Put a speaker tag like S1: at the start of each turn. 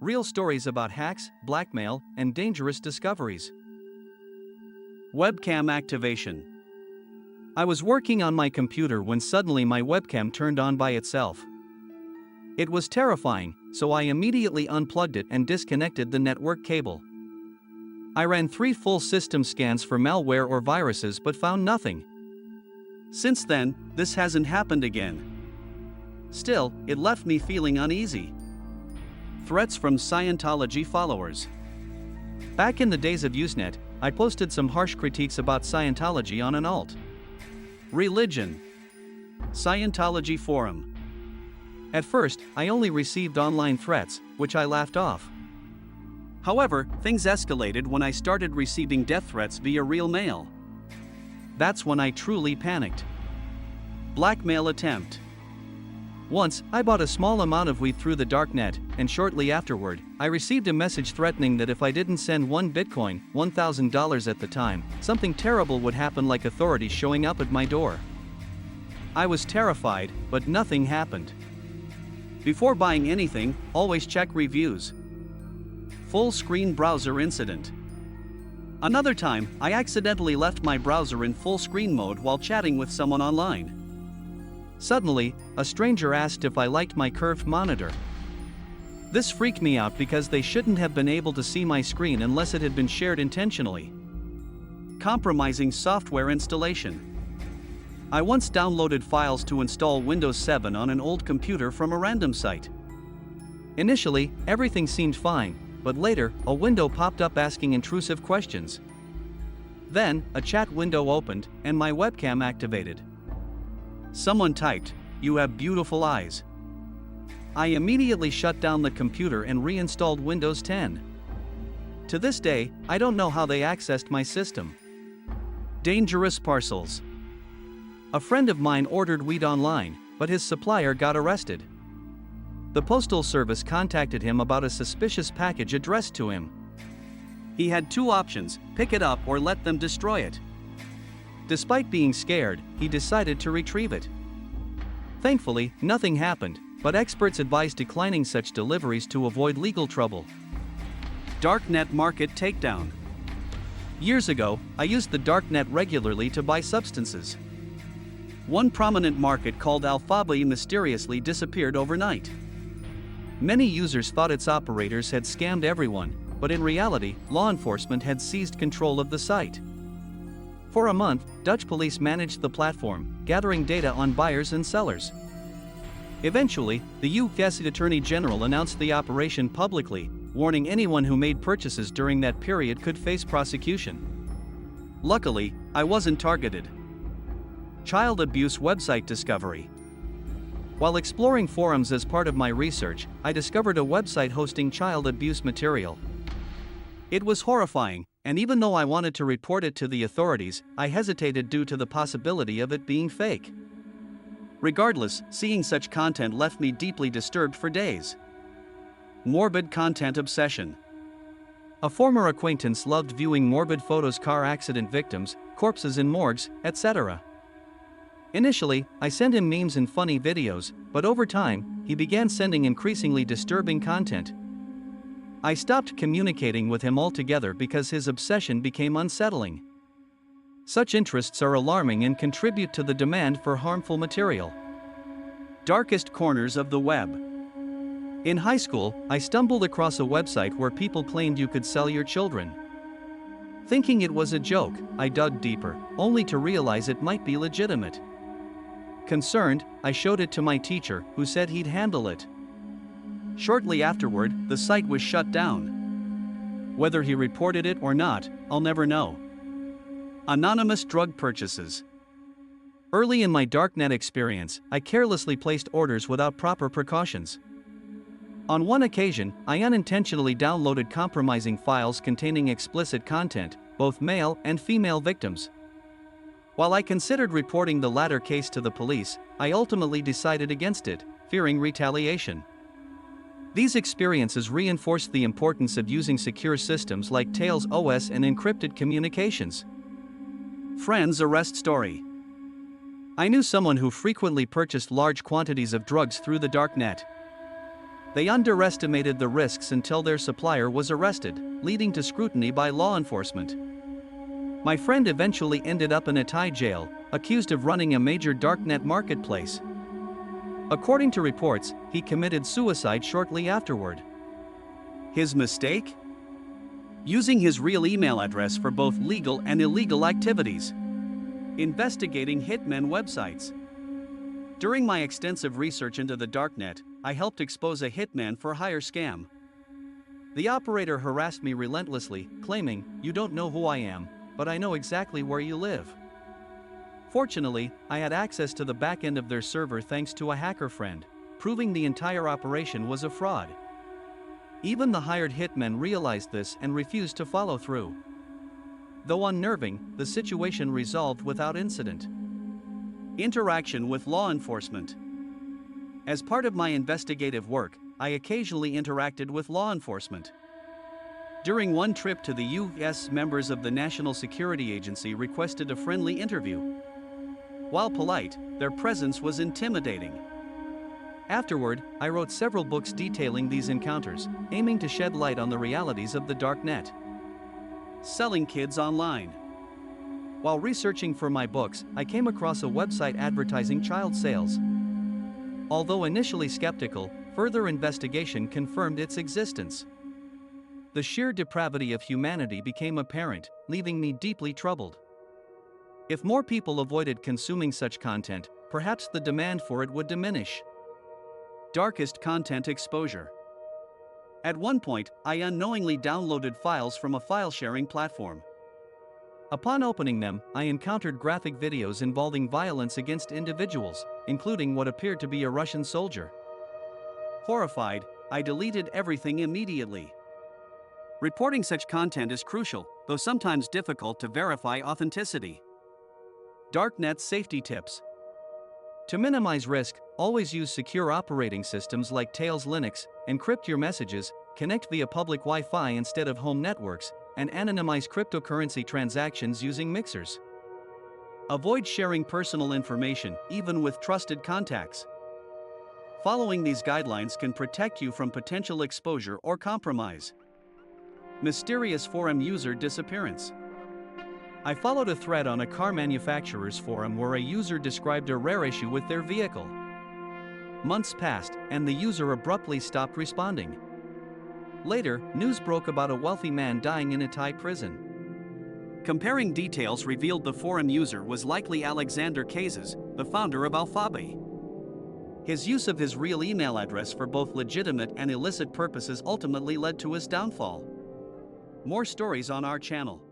S1: real stories about hacks, blackmail, and dangerous discoveries. Webcam activation. I was working on my computer when suddenly my webcam turned on by itself. It was terrifying, so I immediately unplugged it and disconnected the network cable. I ran 3 full system scans for malware or viruses but found nothing. Since then, this hasn't happened again. Still, it left me feeling uneasy. Threats from Scientology followers. Back in the days of Usenet, I posted some harsh critiques about Scientology on an alt. Religion. Scientology forum. At first, I only received online threats, which I laughed off. However, things escalated when I started receiving death threats via real mail. That's when I truly panicked. Blackmail attempt. Once, I bought a small amount of weed through the darknet, and shortly afterward, I received a message threatening that if I didn't send 1 Bitcoin, $1,000 at the time, something terrible would happen, like authorities showing up at my door. I was terrified, but nothing happened. Before buying anything, always check reviews. Full screen browser incident. Another time, I accidentally left my browser in full screen mode while chatting with someone online. Suddenly, a stranger asked if I liked my curved monitor. This freaked me out because they shouldn't have been able to see my screen unless it had been shared intentionally. Compromising software installation. I once downloaded files to install Windows 7 on an old computer from a random site. Initially, everything seemed fine, but later, a window popped up asking intrusive questions. Then, a chat window opened, and my webcam activated. Someone typed, "You have beautiful eyes." I immediately shut down the computer and reinstalled Windows 10. To this day, I don't know how they accessed my system. Dangerous parcels. A friend of mine ordered weed online, but his supplier got arrested. The postal service contacted him about a suspicious package addressed to him. He had 2 options: pick it up or let them destroy it. Despite being scared, he decided to retrieve it. Thankfully, nothing happened, but experts advise declining such deliveries to avoid legal trouble. Darknet market takedown. Years ago, I used the darknet regularly to buy substances. One prominent market called Alphaba mysteriously disappeared overnight. Many users thought its operators had scammed everyone, but in reality, law enforcement had seized control of the site. For a month, Dutch police managed the platform, gathering data on buyers and sellers. Eventually, the US Attorney General announced the operation publicly, warning anyone who made purchases during that period could face prosecution. Luckily, I wasn't targeted. Child abuse website discovery. While exploring forums as part of my research, I discovered a website hosting child abuse material. It was horrifying, and even though I wanted to report it to the authorities, I hesitated due to the possibility of it being fake. Regardless, seeing such content left me deeply disturbed for days. Morbid content obsession. A former acquaintance loved viewing morbid photos, car accident victims, corpses in morgues, etc. Initially, I sent him memes and funny videos, but over time, he began sending increasingly disturbing content. I stopped communicating with him altogether because his obsession became unsettling. Such interests are alarming and contribute to the demand for harmful material. Darkest corners of the web. In high school, I stumbled across a website where people claimed you could sell your children. Thinking it was a joke, I dug deeper, only to realize it might be legitimate. Concerned, I showed it to my teacher, who said he'd handle it. Shortly afterward, the site was shut down. Whether he reported it or not, I'll never know. Anonymous drug purchases. Early in my darknet experience, I carelessly placed orders without proper precautions. On one occasion, I unintentionally downloaded compromising files containing explicit content, both male and female victims. While I considered reporting the latter case to the police, I ultimately decided against it, fearing retaliation. These experiences reinforced the importance of using secure systems like Tails OS and encrypted communications. Friend's arrest story. I knew someone who frequently purchased large quantities of drugs through the darknet. They underestimated the risks until their supplier was arrested, leading to scrutiny by law enforcement. My friend eventually ended up in a Thai jail, accused of running a major darknet marketplace. According to reports, he committed suicide shortly afterward. His mistake? Using his real email address for both legal and illegal activities. Investigating hitmen websites. During my extensive research into the darknet, I helped expose a hitman for hire scam. The operator harassed me relentlessly, claiming, "You don't know who I am, but I know exactly where you live." Fortunately, I had access to the back end of their server thanks to a hacker friend, proving the entire operation was a fraud. Even the hired hitmen realized this and refused to follow through. Though unnerving, the situation resolved without incident. Interaction with law enforcement. As part of my investigative work, I occasionally interacted with law enforcement. During one trip to the U.S., members of the National Security Agency requested a friendly interview. While polite, their presence was intimidating. Afterward, I wrote several books detailing these encounters, aiming to shed light on the realities of the darknet. Selling kids online. While researching for my books, I came across a website advertising child sales. Although initially skeptical, further investigation confirmed its existence. The sheer depravity of humanity became apparent, leaving me deeply troubled. If more people avoided consuming such content, perhaps the demand for it would diminish. Darkest content exposure. At one point, I unknowingly downloaded files from a file-sharing platform. Upon opening them, I encountered graphic videos involving violence against individuals, including what appeared to be a Russian soldier. Horrified, I deleted everything immediately. Reporting such content is crucial, though sometimes difficult to verify authenticity. Darknet safety tips. To minimize risk, always use secure operating systems like Tails Linux, encrypt your messages, connect via public Wi-Fi instead of home networks, and anonymize cryptocurrency transactions using mixers. Avoid sharing personal information, even with trusted contacts. Following these guidelines can protect you from potential exposure or compromise. Mysterious forum user disappearance. I followed a thread on a car manufacturer's forum where a user described a rare issue with their vehicle. Months passed, and the user abruptly stopped responding. Later, news broke about a wealthy man dying in a Thai prison. Comparing details revealed the forum user was likely Alexander Kazes, the founder of Alphabet. His use of his real email address for both legitimate and illicit purposes ultimately led to his downfall. More stories on our channel.